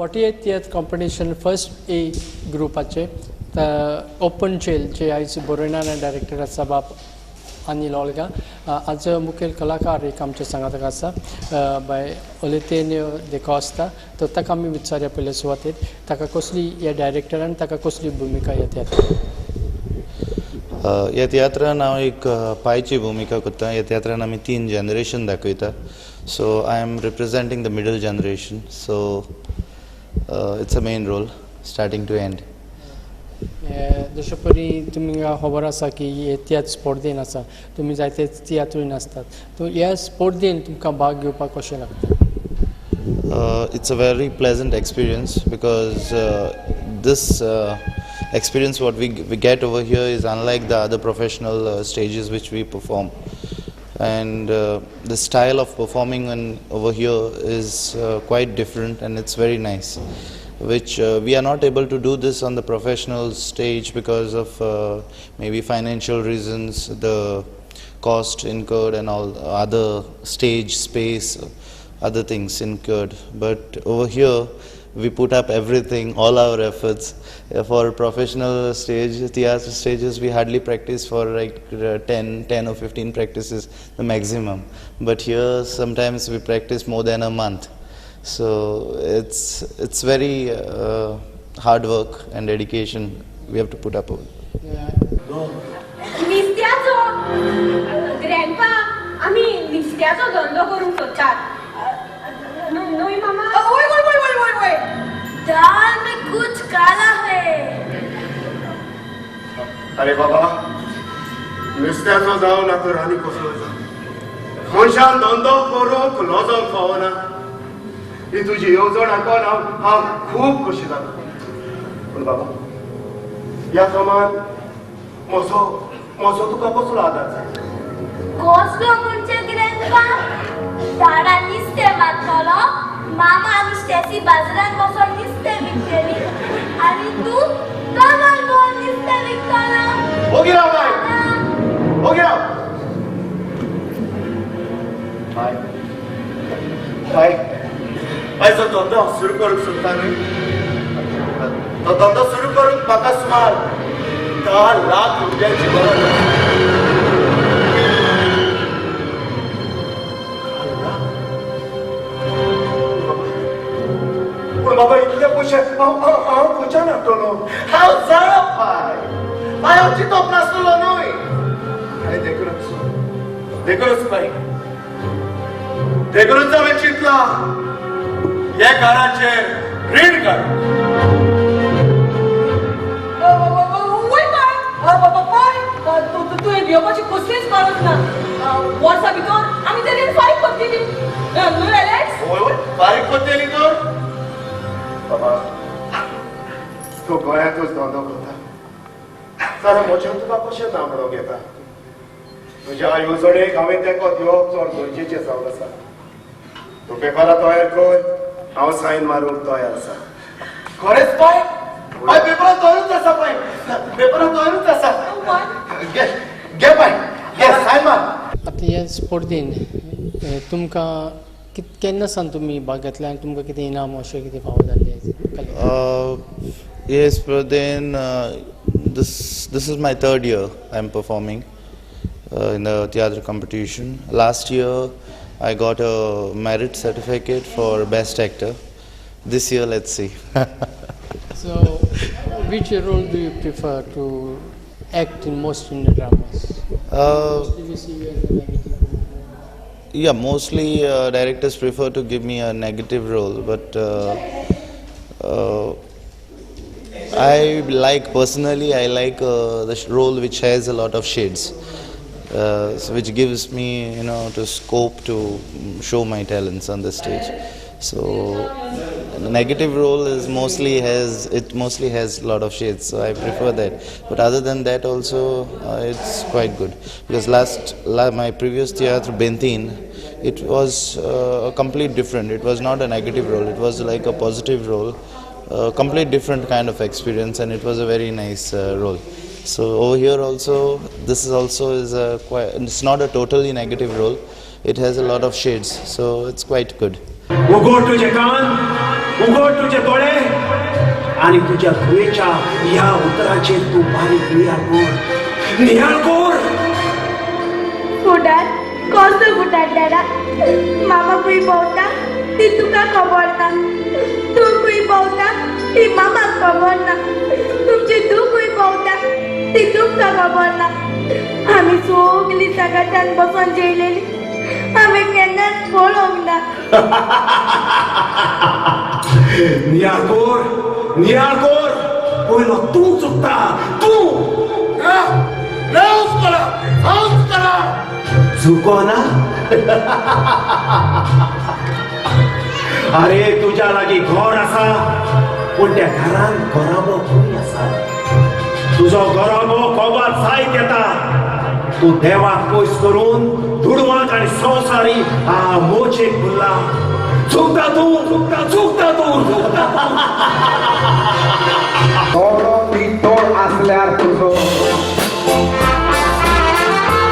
48th competition first A ग्रुपाचे open jail जे आयज बोरेनान डायरेक्टर आसा बाब अनिल ओल्गा आज मुखेल कलाकार एक आमचे सांगात आसा बाय ओलेतेन्यो दे कॉस्टा तो ताका आमी विचारया पयले सुवातेर ताका कसली ह्या डायरेक्टरान ताका कसली भुमिका येतात ह्या तियात्रान हांव एक पायची भुमिका करता ह्या तियात्रान आमी 3 जनरेशन दाखयता so I am representing the middle generation so it's a main role starting to end जशे परी तुमकां खबर आसा की तियात्र स्पर्धेन आसा तुमी जायते तियात्रूय नासतात तो ह्या स्पर्धेन तुमकां भाग घेवपाक कशें लागता it's a very pleasant experience because this experience what we get over here is unlike the other professional stages which we perform, and the style of performing over here is quite different and it's very nice, which we are not able to do this on the professional stage because of maybe financial reasons, the cost incurred and all other stage space, other things incurred. But over here we put up everything, all our efforts. For professional stage theatre stages we hardly practice for like 10 or 15 practices the maximum, but here sometimes we practice more than a month, so it's very hard work and dedication we have to put up with. निस्त्याचो grandpa आम्ही निस्त्याचो धंदो करूंक सोदतात नोई मामा ओय ओय ओय ओय ओय ओय दाल में कुछ काला है अरे बाबा निस्त्याचो जावन आतां आनी कसलो जावन मनशान धंदो करूंक लजोंक फावना ही तुजी येवजण आयकून हांव खूब खोशी जालो पूण बाबा ह्या कामान म्हजो तुका कसलो आदार जाय कसलो म्हणजे ग्रँडपा दाडा निस्तें मारतलो मामा नुस्त्याची बाजारात बसून निस्तें विकतली आणि तू कामार बसून निस्तें विकतलो ओगी राव बाय ओगी राव बाय बाय बाय जो धंदो सुरू करूंक सोदता न्ही तो धंदो सुरू करूंक म्हाका सुमार 10 लाख रुपयांची गरज आसा बाबा इतले पयशे हांव खंयच्यान हाडटलो हांव जाणा बाय हांव चिंतप नासलो न्हय आनी देखूनच बाय देखूनच हांवें चिंतलां ह्या घराचेर रीण काडून तुवें घेवपाची कसलीच गरज ना वर्सा भितर आमी ते रीण फारीक करतली न्हू एलेक्स ओय फारीक करतली तर बाबा तो गोंयांतूच धंदो करता जाल्यार म्हजें तुका कशें नामडो घेता तुज्या येवजणेक हांवें तेंको दिवप चड गरजेचें जावन आसा तूं पेपरां तयार कर हांव सायन मारूंक तयार आसा खरेंच बाय पेपरां तयारूच आसा बाय पेपरात आलोच तसा घे बाय घे साय मार आतां ह्या स्पर्धेन तुमकां केन्ना सावन तुमी भाग घेतला आनी तुमकां कितें इनाम अशें कितें फावो जाल्लें Yes, but then this is my third year I'm performing in the theatre competition. Last year I got a merit certificate for best actor. This year let's see. So which role do you prefer to act in most in the dramas? Do you see you as a negative role? Yeah, mostly directors prefer to give me a negative role, but I like personally the role which has a lot of shades, so which gives me to scope to show my talents on the stage. So the negative role is mostly has a lot of shades, so I prefer that. But other than that also it's quite good, because my previous theatre Bentin, it was a complete different. It was not a negative role, it was like a positive role. Complete different kind of experience, and it was a very nice role. So over here also, this is also it's not a totally negative role. It has a lot of shades, so it's quite good. उघड तुझे कान, उघड तुझे डोळे आणि तुझ्या धुवेच्या या उतराचे तू बारीक निहाळ कोर फुडार कसं फुटार दादा मामा खंय भोंवता ती तुका खबर ना तू खंय भोंवता ती मामाक खबर ना तुमची तू खंय भोंवता ती तुमकां खबर ना आमी सगळीं सगळ्यान बसून जेयलेली हांवें केन्नाच पळोवंक ना निहाळ कोर पयलो तू चुकता तू चुको ना अरे तुझ्या लागी घर आसा पूण त्या घरान गराबो कोणी आसा तुजो गराबो कोबात जायत येता तू देवाक पयस करून दुडवाक आनी संवसारी हा मोचेक भुल्ला चुकता तू थोडो नितोळ असल्यार तुजो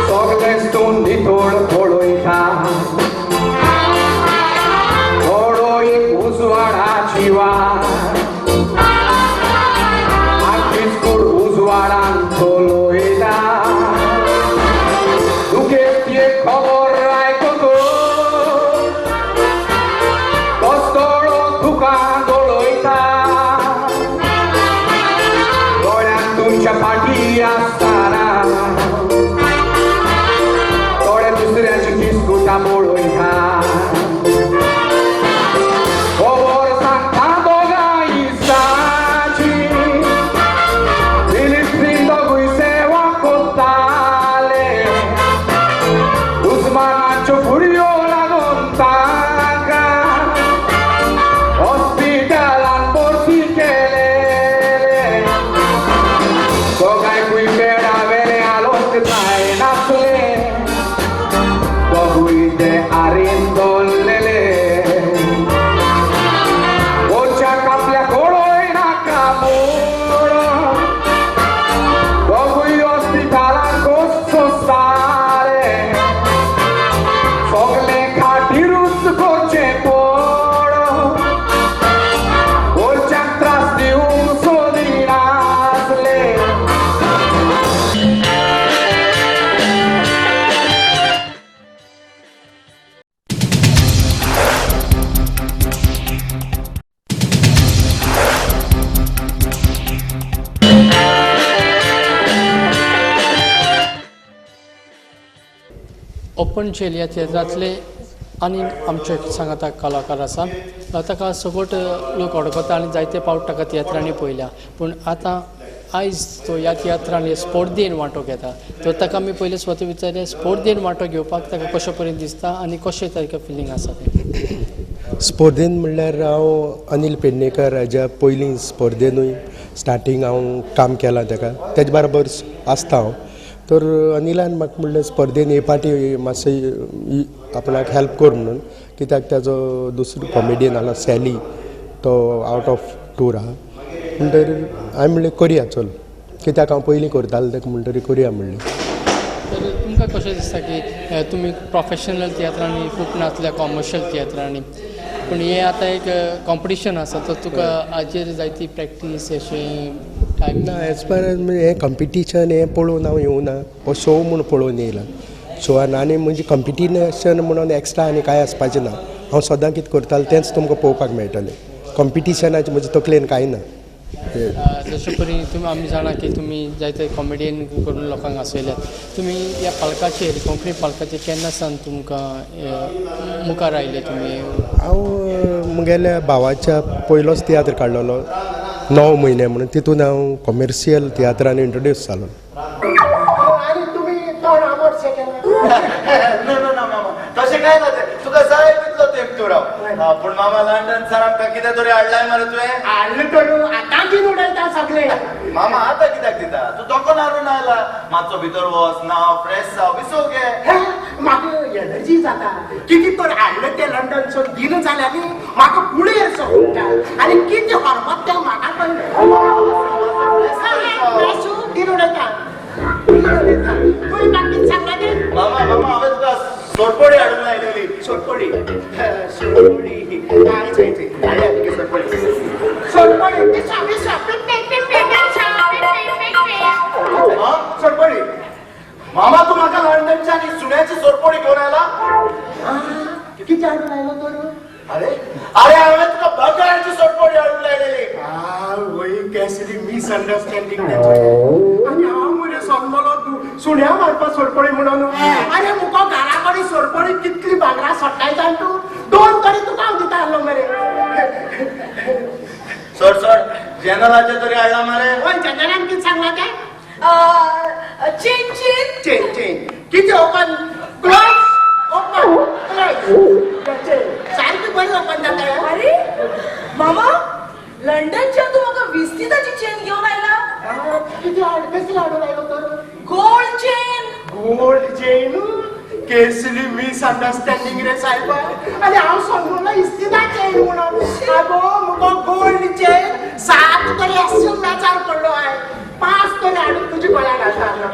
सगळेच तूं नितोळ पळयता थोडो एक उजवाडाची वाट आखीच कूड उजवाडान चलयता तुगे ती खबर आयकतो तोस्तोळो तुका गळयता दोळ्यान तुमच्या फाटी आसतना थोडे दुसऱ्याची किस्कुटां पळयता खबर सांगता दोगांय इश्टाची दिलीप दोगूय सेवा कोत्ताले उस्मानाच्यो फुडयो लागून ताका हॉस्पिटलान भरती केले दोगांयकूय बेडा वेले आलोक जायनासले दोगूय ते आरेन दवरलेले गोरच्याक आपल्या कोळोय नाका मोड दोगूय हॉस्पिटलान सोंसताले सगळे खाटीरूच करचे पड गोरच्याक त्रास दिवंक सोदिनासले ओपन चेल ह्या थिएटरांतले आनी आमचे सांगाता कलाकार आसा ताका सगोट लोक वळखता आनी जायते फावट ताका तियात्रांनी पळयल्या पूण आतां आयज तो ह्या तियात्रांत हे स्पर्धेन वांटो घेता तर ताका आमी पयले स्वता विचारलें स्पर्धेन वांटो घेवपाक ताका कशें परेन दिसता आनी कशें ताका फिलींग आसा तें स्पर्धेन म्हणल्यार हांव अनिल पेडणेकर हाज्या पयलीं स्पर्धेनूय स्टार्टींग हांव काम केलां तेजे बरोबर आसता हांव तर अनिलान म्हाका म्हणलें स्पर्धेन हे फाटी मातशें आपणाक हेल्प कर म्हणून कित्याक ताजो दुसरो कॉमेडियन आसा सॅली तो आवट ऑफ टूर आहा म्हणटकीर हांवें म्हणलें करया चल कित्याक हांव पयलीं करतालो तेका म्हणटरी करुया म्हणलें. तर तुमकां कशें दिसता की तुमी प्रोफेशनल तियात्रांनी खूब नाचल्या कॉमर्शियल तियात्रांनी, पूण हे आतां एक कॉम्पिटिशन आसा तर तुका हाजेर जायती प्रॅक्टीस अशें टायम ना एज फार एज हें कॉम्पिटिशन हें पळोवन हांव येवना, हो शो म्हूण पळोवन येयला. शोआन आनी म्हणजे कॉम्पिटिशन म्हणून एक्स्ट्रा आनी कांय आसपाचें ना. हांव सदां कितें करतालो तेंच तुमकां पळोवपाक मेळटलें. कॉम्पिटिशनाचें म्हजे तकलेन कांय ना. जशे परी तुमी आमी जाणा की तुमी जायते कॉमेडियन करून लोकांक हांसयल्यात. तुमी ह्या पालकाचेर कोंकणी पालकाचेर केन्ना सावन तुमकां मुखार आयले तुमी? हांव मुगेल्या भावाच्या पयलोच तियात्र काडलेलो 9 म्हयने म्हणून, तितून हांव कॉमर्शियल तियात्रान इंट्रोड्यूस जालो. आणि तुम्ही तोंड आंबटशें केलें. नो मामा तशें कांय ना तें, तुका जाय तितलो तेंप तूं राव. पूण मामा लंडन सर आमकां कितें तरी हाडलाय मरे तुवें. हाडलें तर आतां कितें उडयता सगळे. मामा आतां कित्याक दिता, तूं दोकोन हाडून आयला. मातसो भितर वच, नाव फ्रेश जाव, विसव घे. म्हाका एनर्जी जाता. कितें तर हाडलें तें लंडनसून दिना जाल्यार म्हाका फुडें येवचो पडटा. आनी कितें हरमत तें म्हाका कितें उडयता. तुवें म्हाका कितें सांगलें तें. मामा हांवें तुका सोडपोडी हाडून लायलेली. सोडपडी सोडपडी सोडपडी सोडपडी. मामा तू म्हाका लंडनच्या आनी सुण्याची सोडपोडी घेवन आयला. किती हाडून आयलो तर. अरे हांवें तुका बगारची सोडपोडी हाडून लायलेली. वय केसली मिसअंडरस्टँडिंग आनी हांव मरे समजलो तूं सुण्या मारपाक सोडपडी म्हणून. अरे मुको घरा कडेन सोडपडी कितली भांगरां सोडटाय जाण तूं. 2 तरी तुका हांव दिता आसलो मरे. सोड जनरलाचे तरी हाडला मरे. वय जनरलान कितें सांगला तें. चेन चेन चेन किती ओपन क्लोज ओपन क्लोज सारखी बरी ओपन जाता. अरे मामा लंडनच्या तू म्हाका 20 दिसाची चेन घेऊन आयला. किती कसली हाडून आयलो तर. Gold chain. गोल्ड चेन केसली मिसअंडरस्टँडिंग रे साहेबा. आनी हांव समजलो इस्तिदा चेन म्हणून. आगो मुगो गोल्ड चेन 7 तरी आसून नाचार पडलो हांवें. 5 तरी हाडून तुजी गळ्यात घालता.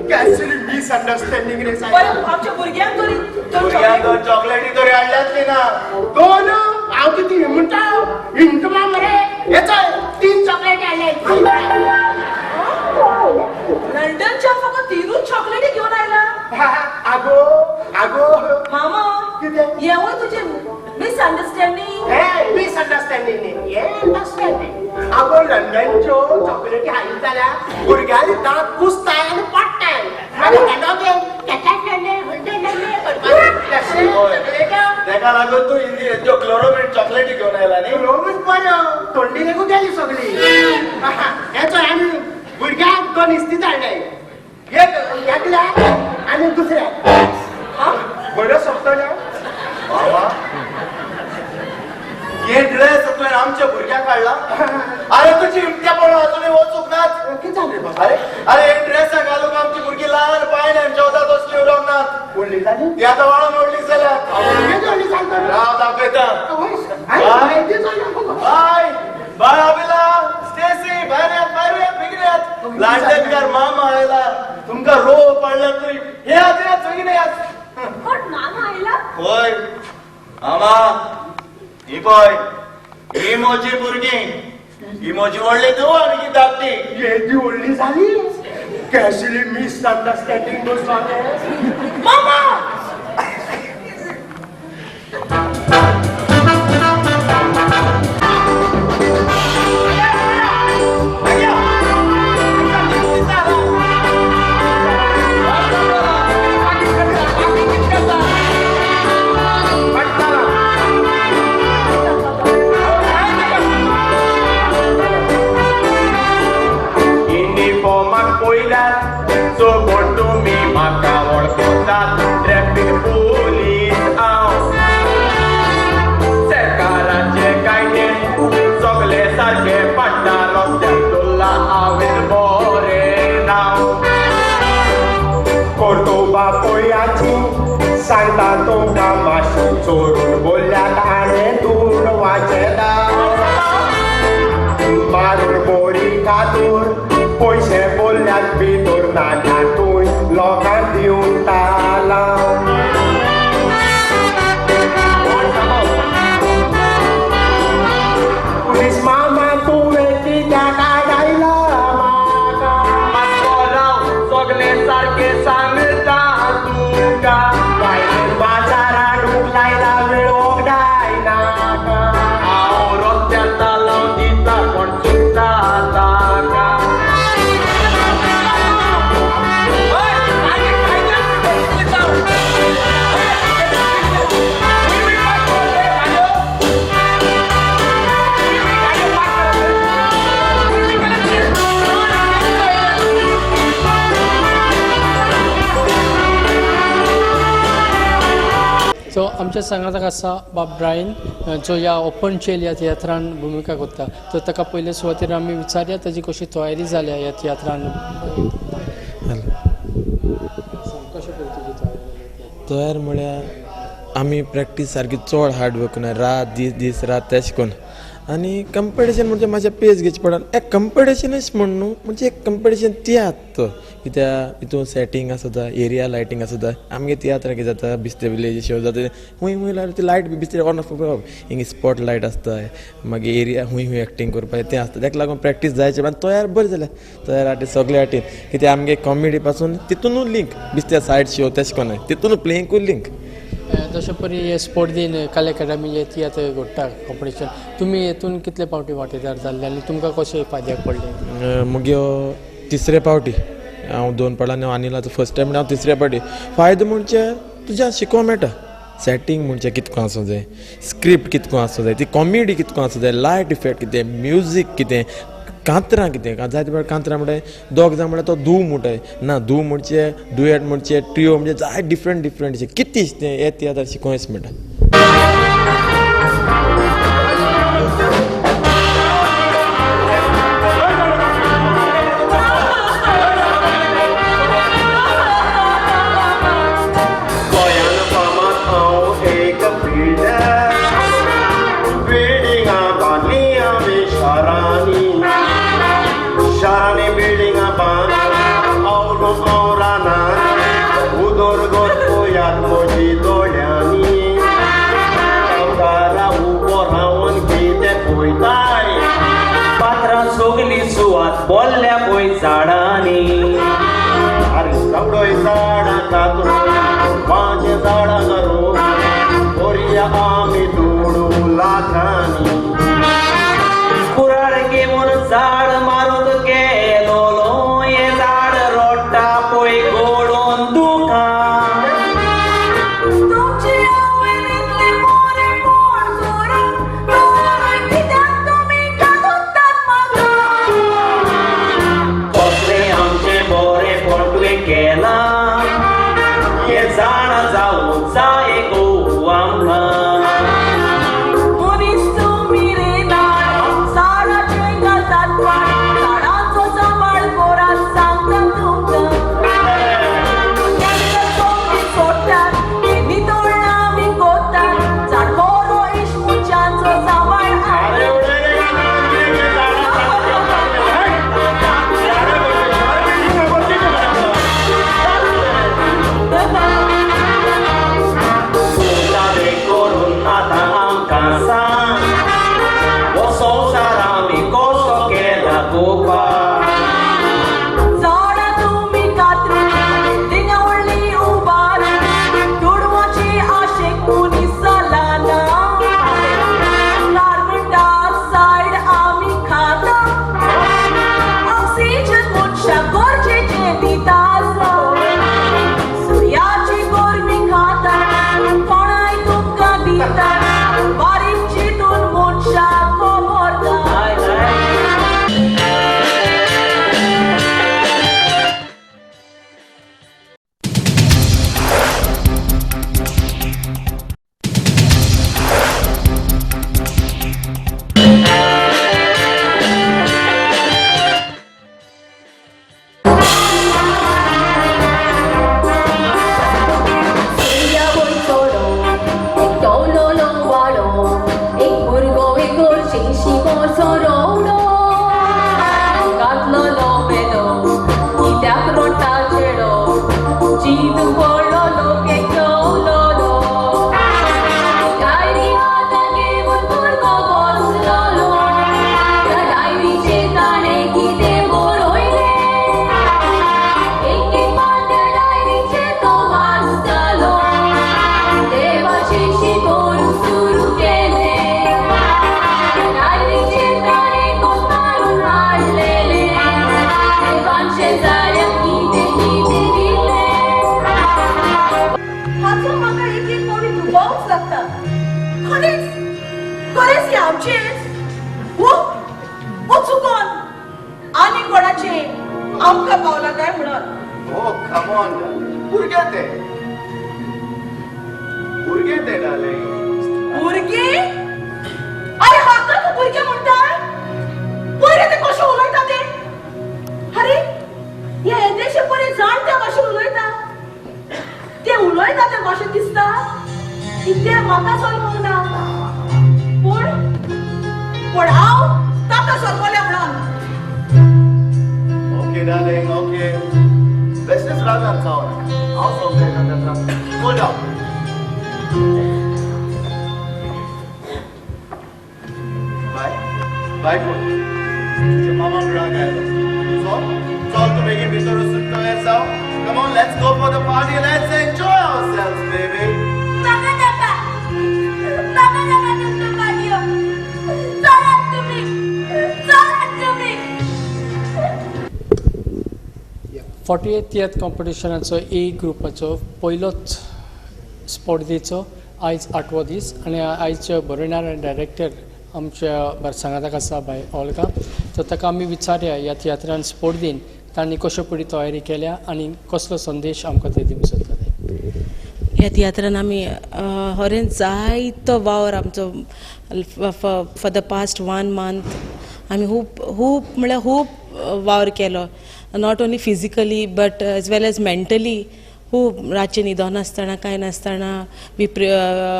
केसली मिसअंडरस्टँडिंग रे साहेबा. बरं आमच्या भुरग्यांक तरी भुरग्यांक चॉकलेटी तरी हाडल्यात की ना. 2 हांव किती म्हणटा हिंटमा मरे. येचो 3 चॉकलेटी हाडले. लंडनच्या फक्त 3 चॉकलेटी घेऊन आयला. आगो मामा कितें. येवं तुझे मिसअंडरस्टँडिंग. हे मिसअंडरस्टँडिंग न्ही, हे अंडरस्टँडिंग. आगो लंडनच्यो चॉकलेटी हाडली जाल्यार भुरग्यांनी दांत कुसताय आनी पडटाय. आनी तेका लागून तू इंडियेच्यो क्लोरोमीट चॉकलेटी घेवन आयला न्ही. रोमन बरो थंडी लेगून गेली सगळी. हेचो आमी भुरग्यांक 2 इस्तीद हाडले. एक एकल्याक आनी दुसऱ्याक. बरो सोंपतलो. मामा हे ड्रेस तुवें आमच्या भुरग्यांक हाडला. अरे तुजी इम्त्या पळोवन अजूनय वचूंक नात. कितें जालें बाबा. अरे हे ड्रेस घालून आमची भुरगीं ल्हान पायण्यान जेवतात तसली उरोंक नात. व्हडली जाली. ती आतां वाळून व्हडली जाल्यात. व्हडली जाली. राव दाखयता. बाय अबिला स्टेसी भायर येत बेगीन येत. लंडनकार मामा आयला. तुमकां रोग पडला तरी हे येत बेगीन येत. पण मामा आयला. होय मामा ही पळय ही म्हजी भुरगीं. ही म्हजी व्हडली तूं आनी ही धाकटी. येदी व्हडली जाली. केसली मिसअंडरस्टँडिंग बसले. मामा सो कोण तुम्ही म्हाका वळखतात. ट्रॅफिक पुलीस हांव. सरकाराचे कायदे सगळे सारखे पडटा. रस्त्यार दवरला हांवें बरें नांव. कोर्तोबा पळयाची सांगता तुमकां मातशी चोरून बोल्ल्यात आनी दूड वाचेता. मारून बोरी खातूर प्लीज मामा तुवें कित्याक काडायला म्हाका मातसो राव सगळे सारके सांगता तुका भायर बाजारान लायला वेळ वगडाय नाका हांव रस्त्यार लावन दिता कोण चिंता ताका सो आमच्या सांगाताक आसा बाब ब्रायन जो ह्या ओपन चेल ह्या तियात्रान भुमिका करता तर ताका पयले सुवातेर आमी विचारया ताजी कशी तयारी जाल्या ह्या तियात्रान तयार म्हळ्यार आमी प्रॅक्टीस सारकी चड हार्ड वर्क करना रात दीस रात तेश कोन्न आनी कंपिटिशन म्हणजे म्हाज्या पेज घेवची पडना एक कंपिटिशनच म्हण न्हू म्हणजे एक कंपिटिशन तियात्र तो कित्याक हितून सेटींग आसता एरिया लायटींग आसता आमगे तियात्रां कितें जाता बिस्ते विलेज शो जाता हूंय लायल्यार ती लायट बी बिस्ते ऑन ऑफ करप हिंगा स्पॉट लायट आसता मागीर एरिया हूंय एक्टींग करपाक तें आसता ताका लागून प्रॅक्टीस जायचें आनी तयार बरें जाल्यार तयार आर्टीस्ट सगळे आर्टीन कित्याक आमगे कॉमेडी पासून तितूनच लिंक बिस्ते सायड शो तेश कोन्नाय तितून प्लेइंगूय लिंक जशे परी हे स्पोर्ट्सीन कला अकॅडमी हे तियात्र घडटा कॉम्पिटिशन तुमी हेतून कितले फावटी वांटेदार जाल्ले आनी तुमकां कशें फायद्याक पडले मुगे तिसरे फावटी हांव 2 फावटी अनिलाचो फर्स्ट टायम हांव तिसऱ्या फावटी फायदो म्हणजे तुज्या शिकोवंक मेळटा सेटींग म्हणजे कितको आसूं जाय स्क्रिप्ट कितको आसूं जाय ती कॉमेडी कितको आसूं जाय लायट इफेक्ट कितें म्युजीक कितें कांतरां कितें जायते वेळ कांतरां म्हणटाय दोग जाण म्हणटा तो धूव म्हणटाय ना धूव म्हणचे डुएट म्हणचे ट्रिओ म्हणजे जाय डिफरंट कितें तें हे तियात्र शिकोवंक मेळटा बोल्ल्या पळय झाडांनी अरे सगळोय झाडां कातरून माझे झाडां घालून बरया आमी दोडू लाखांनी कुराड घेवन झाड मारूंक गेलोलो हे झाड रोडटा पळय गोडोन दुखां तुमची आवडीतली मोरे मोड जोरान तोरण कित्याक तुमी कातुतात म्हाका कसले आमचे बरे पण तुवें केला आमकां पावला काय म्हणून Oh, come on, भुरगे ते darling. भुरगे अरे हाका तू भुरगे म्हणटाय पळय ते कशे उलयता ते अरे हे येदेशे पळय जाणटे कशे उलयता ते उलयता ते कशे दिसता की ते म्हाका सोलमोना पण हांव ताका सोलमोले म्हणून Okay, darling, okay. Beşiniz rahat sağ I'll solve that. Hold on. Bye, your mama brought So to begin with the Rusutto come on, let's go for the party. Let's enjoy ourselves, baby. Naka तुमचं पाडियो चला तुम्ही 48th कॉम्पिटिशनाचो ए ग्रुपाचो पयलोच स्पर्धेचो आयज 8वो दीस आनी आयज बरोवणार आनी director आमच्या बरसांगाताक आसा बाय ऑल्गा तर ताका आमी विचारया ह्या तियात्रान स्पर्धेन तांणी कश्यो फुडें तयारी केल्या आनी कसलो संदेश आमकां ते दिवंक सोदताले ह्या तियात्रान आमी हरें जायतो वावर आमचो फॉर द पास्ट 1 month आमी खूब म्हळ्यार खूब वावर केलो not only physically but as well as mentally खूब रातचें न्हिदोन नासतना कांय नासतना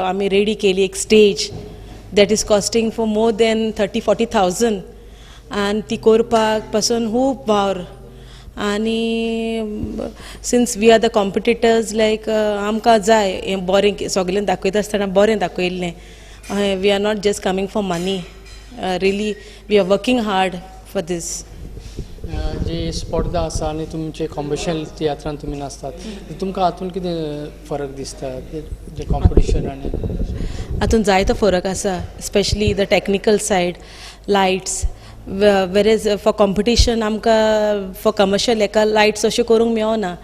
आमी रेडी केली एक stage that is costing for more than 30-40,000 आनी ती करपाक पासून खूब वावर आनी since we are the competitors like आमकां जाय हें बरें सगळें दाखयता आसतना बरें दाखयल्लें we are not just coming for money really we are working hard for this जी स्पर्धा आसा आनी तुमचे कॉम्पिटिशन तियात्रान तुमी नासतात तुमकां हातून कितें फरक दिसता जे कॉम्पिटिशन आनी हातून जायतो फरक आसा specially the technical side lights वेरेज फॉर कॉम्पिटिशन आमकां फॉर कमर्शियल हेका लायट्स अश्यो करूंक मेळना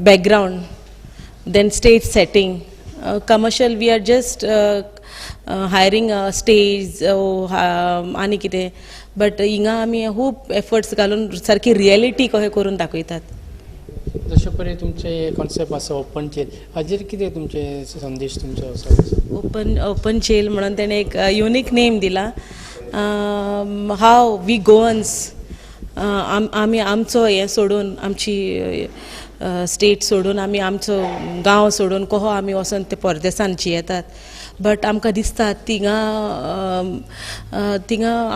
background then stage setting commercial we are just hiring stage आनी कितें बट हिंगा आमी खूब एफर्ट्स घालून सारकी रियलिटी कशें करून दाखयतात जशे परी तुमचे कॉन्सेप्ट आसा ओपन जेल हाजेर कितें तुमचे संदेश तुमचो आसा ओपन जेल म्हणून तेणें एक युनीक नेम दिला हाव वी गोवन्स आमी आमचो हें सोडून आमची स्टेट सोडून आमी आमचो गांव सोडून कहो आमी वचून ते परदेसान जियेतात बट आमकां दिसता थिंगा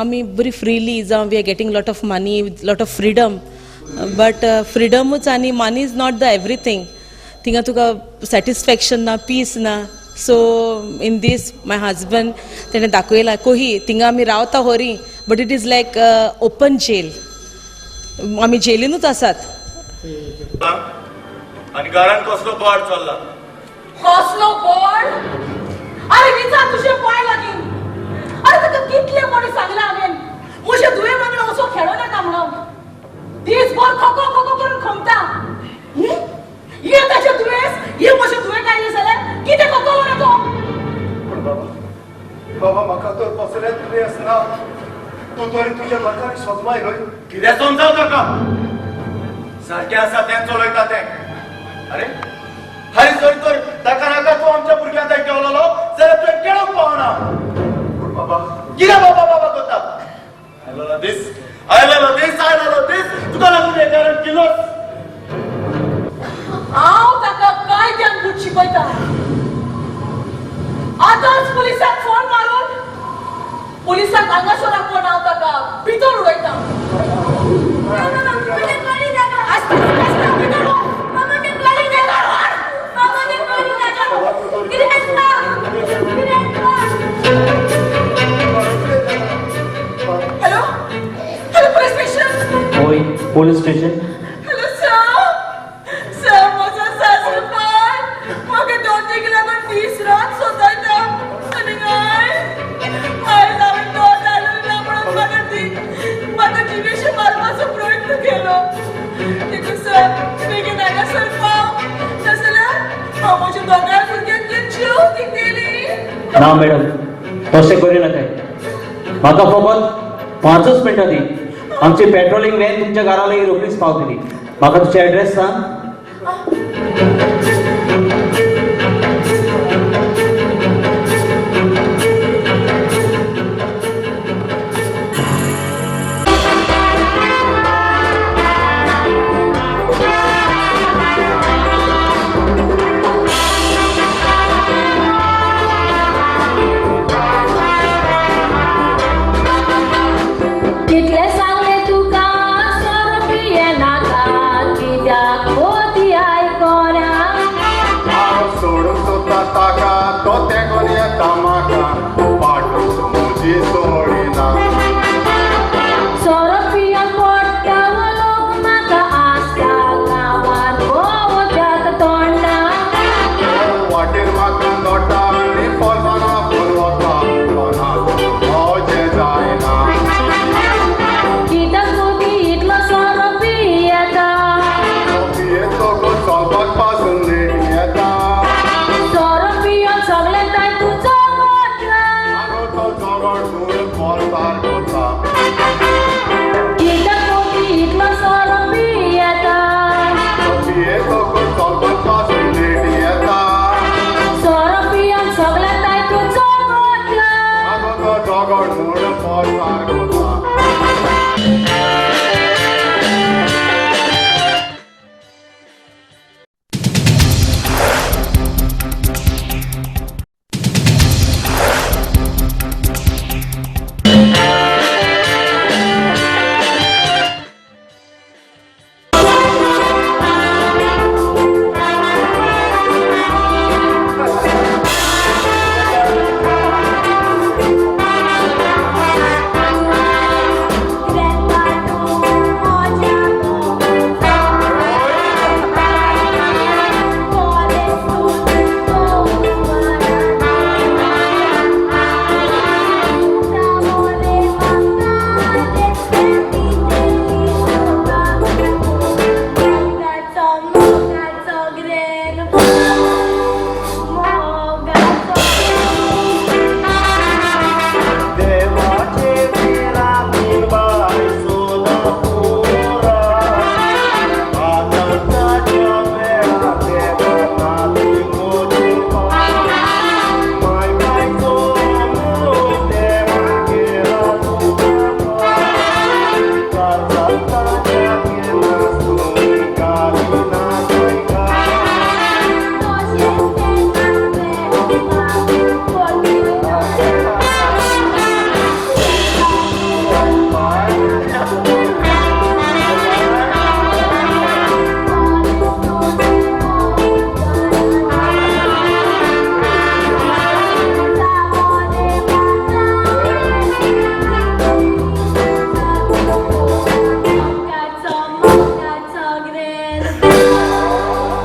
आमी बरी फ्रिली जावं we are getting lot of money lot of freedom but फ्रिडमूच आनी money is not the everything थिंगा तुका सॅटिस्फॅक्शन ना पीस ना so in this my husband तेणें दाखयला कोही थिंगा आमी रावता होरी but it is like open jail आमी जेलीनूच आसात आणि घरान कसलो बोर्ड चल्ला कसलो बोर्ड अरे विचार तुझे पाय लागीन अरे तुका कितले कोणी सांगला हांवें मुझे दुये वांगडा असो खेळो नाका म्हणून दीसभर खो खो करून खमता ये ताचे दुयेस ये म्हजे दुये काडले जाल्यार कितें कोको ना तो पण बाबा म्हाका तर कसलेच दुयेंस ना तूं तरी तुज्या लोकांक सोदमाय न्हय कितें समजाव ताका सारकें आसा तें चलयता तें अरे हरी जर ताका नाका तूं आमच्या भुरग्यांक थंय ठेवलेलो जाल्यार तुवें केळोवंक पावना पूण बाबा कितें बाबा करता आयलो दीस तुका लागून हें कारण केलोच हांव ताका कायद्यान बूट शिकयता आतांच पुलिसाक फोन मारून पुलिसाक हांगासर आपोवन हांव ताका भितर उडयता हॅलो पोलीस स्टेशन होय पोलीस स्टेशन हॅलो सर म्हजो सासरपाय म्हाका दोतोक लागून दीस रात सोदता आनी आयज हांवें दोन हाडूंक ना म्हणून म्हाका जिवेशी मारपाचो प्रयत्न केलो देखून सर बेगीन हांगासर पाव नाजाल्यार हांव म्हज्या दोगांय भुरग्यांक जीव दितली ना मॅडम तशें करिनाकाय म्हाका फकत 5 मिनटां दी आमची पेट्रोलिंग व्हॅन तुमच्या घरा लागीं रोखडीच पावतली. म्हाका तुझे एड्रेस सांग. कितले सांगले तुका सोरपिये नाका कित्याक होती आयकोना हांव सोडूंक सोदता ताका तो तेंकोन येता म्हाका पाटूच म्हजी सोडिना सोरपिये पडटा लोक म्हाका आसता गांवांत भोंवत्यात तोंडा वाटेर म्हाका नोटा आनी फॉर्माना फूल वता कोणाक भोवचें जायना कित्याक तुमी इतलो सोरपी येता येतो गो चलपाक पासून लेट येता सोरपिये सगळे ताय तुजो गोठला हांव तो जगड धूळ पोरतार करता कित्याक तुमी इतलो सोरपी येता येतो गो चलपाक पासून लेट येता सोरपिये सगळे ताय तुजो गोठला हांव तो जगड धूळ पोरतार करता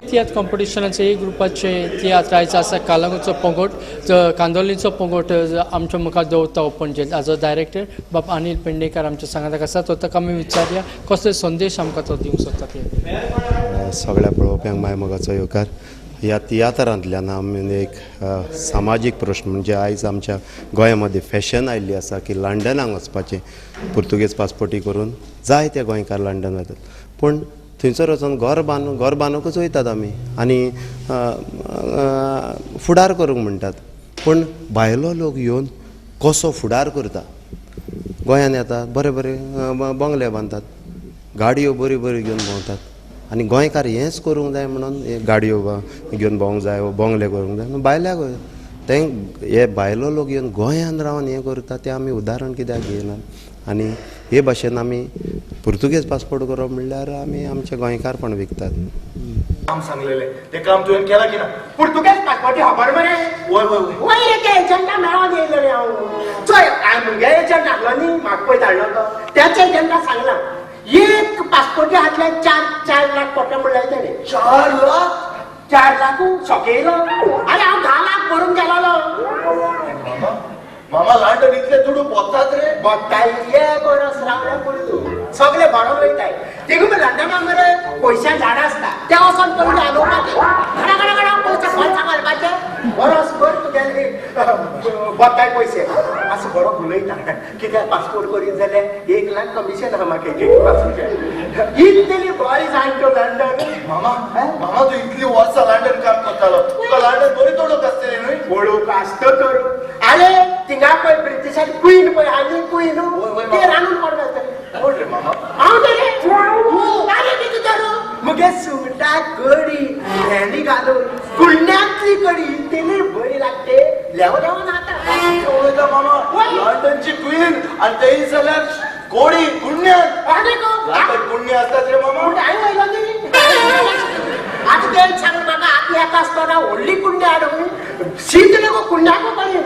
तियात्र कॉम्पिटिशनाचे एक ग्रुपाचे तियात्र आयज आसा कालांगूचो पंगड कांदोलीचो पंगड आमच्या मुखार दवरता ओपन जेल हाजो डायरेक्टर बाब अनिल पेडणेकर आमच्या सांगात आसा तो ताका आमी विचारया कसले संदेश आमकां तो दिवंक सोदता ते सगळ्या पळोवप्यांक माय मोगाचो येवकार. ह्या तियात्रांतल्यान आमी एक सामाजीक प्रश्न म्हणजे आयज आमच्या गोंयामध्ये फॅशन आयिल्ली आसा की लंडनाक वचपाचें पुर्तुगेज पासपोर्टी करून जायते गोंयकार लंडन वतात पूण थंयसर वचून घर बांदूंकच वयतात आमी आनी फुडार करूंक म्हणटात पूण भायलो लोक येवन कसो फुडार करता. गोंयान येतात बरे बरे बंगले बांदतात गाडयो बऱ्यो बऱ्यो घेवन भोंवतात आनी गोंयकार हेंच करूंक जाय म्हणून गाडयो घेवन भोवंक जाय वो बंगले करूंक जाय भायल्याक ते हे भायलो लोक येवन गोंयान रावन हें करता तें आमी उदाहरण कित्याक घेयनात आनी हे भाशेन आमी पुर्तुगेज पासपोर्ट करप म्हणल्यार आमी आमचे गोंयकारपण विकतात. काम सांगलेले ते काम तुवें केलं की ना पुर्तुगेज पासपोर्टी खबर मरे वय वय वय वय रे ते एजंटा मेळोन येयलो रे हांव चोय मुगे एजंट आसलो न्ही म्हाका पळय धाडलो तो त्याच एजंटा सांगला एक पासपोर्टी हातले 4 लाख पडटा म्हणल्यार तेणे 4 लाख सोकेलो आरे हांव 10 लाख भरून गेलोलो. मामा लंडन इतले दुडू बोतात रे बोताय ये बरोस रावले पडलो सगळे भरून वयताय देखून लंडनाक मरे पयशां झाड आसता ते वचोन पयलीं आलोवपाचें घडा घडा घडा पयशे खर्च घालपाचे बरोच कर तुगेले बकाय पयशे असं बरो उलयता कित्याक पासपोर्ट करीत जाल्यार 1 लाख कमिशन आहा म्हाका एक पासपोर्ट इतली बरी जाणटो लंडन मामा मामा तू इतली वर्सां लंडन काम करतालो तुका लंडन बरी तोडूक आसतली न्हय पळोवक आसतो तर आरे थिंगा पळय ब्रिटिशाची क्वीन पळय आनी क्वीन ते रांदून पडत आसतले कोण रे मामा हांव तरी आरे कितें करू मुगे सुंगटा कडी भेंडी घालून कुल्ल्यांतली कडी तेली बरी लागते लेव लेवन आता मामा लंडनची क्वीन आणि तेही जाल्यार कोडी कुण्ण्यात लंडन कुण्य असतात रे मामा हांवें वयलो तरी आतां तें सांग म्हाका आतां येता आसतना व्हडली कुंडी हाडून शीत नको कुंड्याको कडी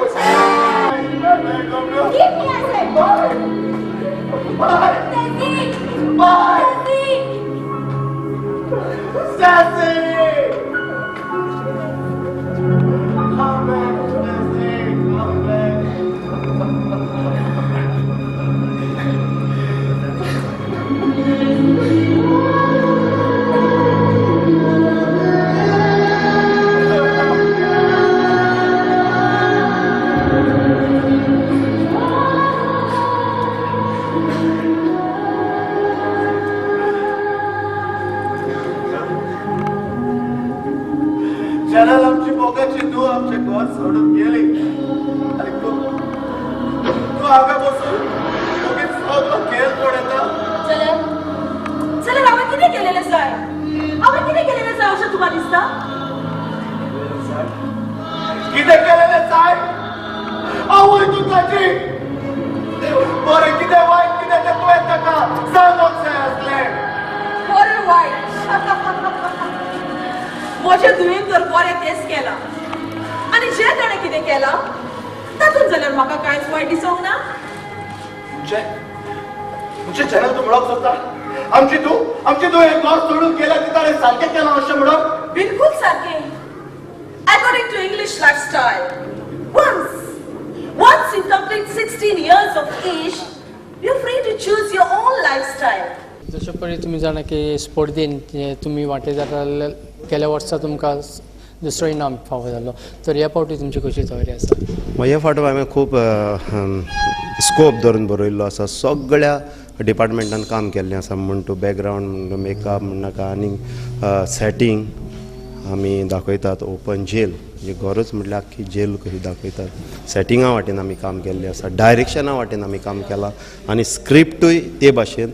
जनाल आमची बोगाची तू आमचे घर सोडून गेली आणि तू हांगा बसून दोगीच सगळो खेळ पळयता चले हांवें कितें केलेलें जाय अशें तुका दिसता कितें केलेलें जाय आवय तू ताची बरें कितें वायट कितें तें तुवें ताका सांगूंक जाय आसलें बरें वायट म्हज्या धुयेन तर बरें तेच केलां आनी जें ताणें कितें केलां तातूंत जाल्यार म्हाका कांयच वायट दिसोंक ना म्हणजे जनाल तू म्हणूंक सोदता आमची तू हें घर सोडून गेल्या ती ताणें सारकें केलां अशें म्हणून बिलकुल सारकें according to English lifestyle once you complete 16 years of age you're free to choose your own lifestyle जशें पळय तुमी जाणा की स्पर्धेन तुमी वांटेकार गेल्या वर्सा तुमकां दुसरो इनाम फावो जालो तर ह्या फावटी तुमची कशी तयारी आसा ह्या फावटी हांवें खूब स्कोप धरून बरयल्लो आसा सगळ्या डिपार्टमेंटान काम केल्लें आसा म्हण तूं बॅकग्रावंड मेकअप म्हणनाका आनी सेटींग आमी दाखयतात ओपन जेल म्हणजे गरज म्हटल्यार आख्खी जेल कशी दाखयतात सेटिंगा वाटेन आमी काम केल्लें आसा डायरेक्शना वाटेन आमी काम केलां आनी स्क्रिप्टूय ते भाशेन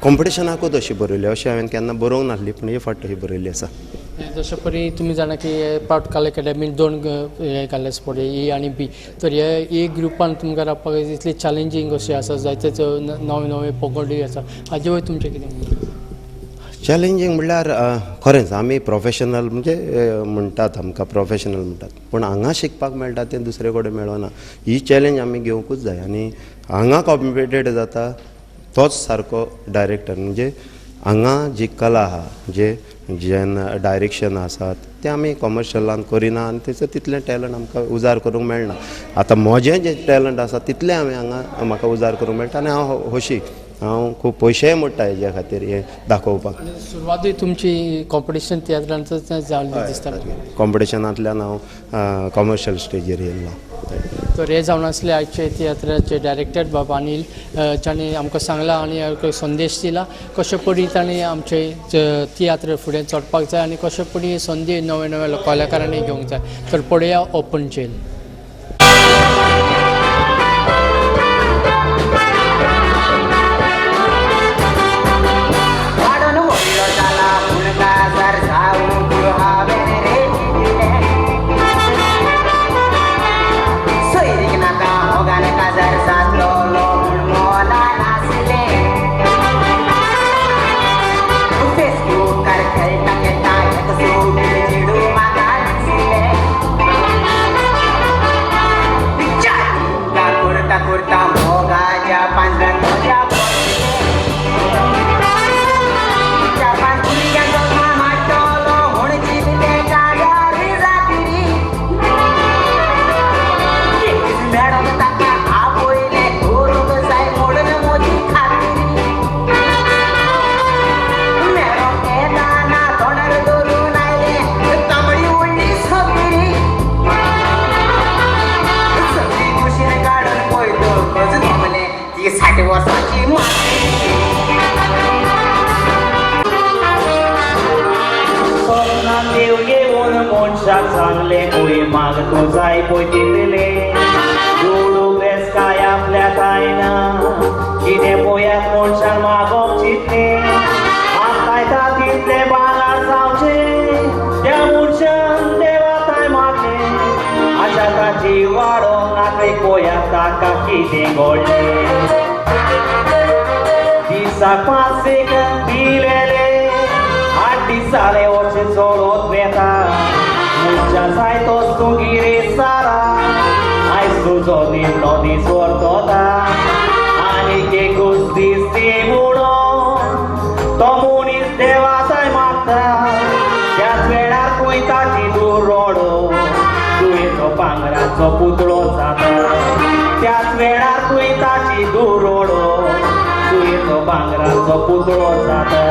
कॉम्पिटिशनाकूच अशी बरयली अशी हांवें केन्ना बरोवंक नासली पूण हे फावट तशी बरयल्ली आसा जशें पळय तुमी जाणा की पाटकाल अकॅडमीन 2 हे घाल्ले स्पोर्ट ए आनी बी तर हे ए ग्रुपान तुमकां रावपाक इतली चॅलेंजींग अशी आसा जायते नवे नवे पोगोडी आसा हाजे वयर तुमचें कितें चॅलेंजींग म्हणल्यार खरेंच आमी प्रोफेशनल म्हणजे म्हणटात आमकां प्रोफेशनल म्हणटात पूण हांगा शिकपाक मेळटा तें दुसरे कडेन मेळना ही चॅलेंज आमी घेवंकूच जाय आनी हांगा कॉम्पिटेड जाता तोच सारको डायरेक्टर म्हणजे हांगा जी कला आहा जेन्ना डायरेक्शन आसात तें आमी कमर्शियलान करिना आनी तेचो तितलें टॅलंट आमकां उजार करूंक मेळना आतां म्हजें जें टॅलंट आसा तितलें हांवें हांगा म्हाका उजार करूंक मेळटा आनी हांव खोशी हांव खूब पयशेय मोडटा हेज्या खातीर हें दाखोवपाक सुरवातूय तुमची कॉम्पिटिशन तियात्रांचो जाल्ली दिसता कॉम्पिटिशनांतल्यान हांव कमर्शियल स्टेजीर येयल्लो तर हे जावन आसले आयचे तियात्राचे डायरेक्टर बाबा अनिल जाणें आमकां सांगलां आनी संदेश दिला कशे पडी ताणें आमचे तियात्र फुडें चडपाक जाय आनी कशे पडी संदी नवे नवे कलाकारांनी घेवंक जाय तर पळया ओपन जेल मनशाक सांगले कोई माग तो जाय पळय तितले जोडूंक रेस काय आपल्या कांयना कितें पळयात मनशाक मागोवप चिंतले आपकायता तितले बांगार जावचे त्या मनशान देवाताय मागले आशा ताची वाडोवंक नाकय पळयात ताका कितें घडलें दिसाक 5 सेकंद दिलेले 8 दीस जाले वचून चडत वेता मनशा जाय तोच गिरे सारा आयज तुजो निमणो दीस वर्तता आनीक एकूच दीस दी म्हणून तो मनीस देवाताय मागता त्याच वेळार खंय ताची दूर रोडो तुवेचो भांगराचो पुतळो जाता त्याच वेळार खंय ताची दूर रोडो तुवेचो भांगराचो पुतळो जाता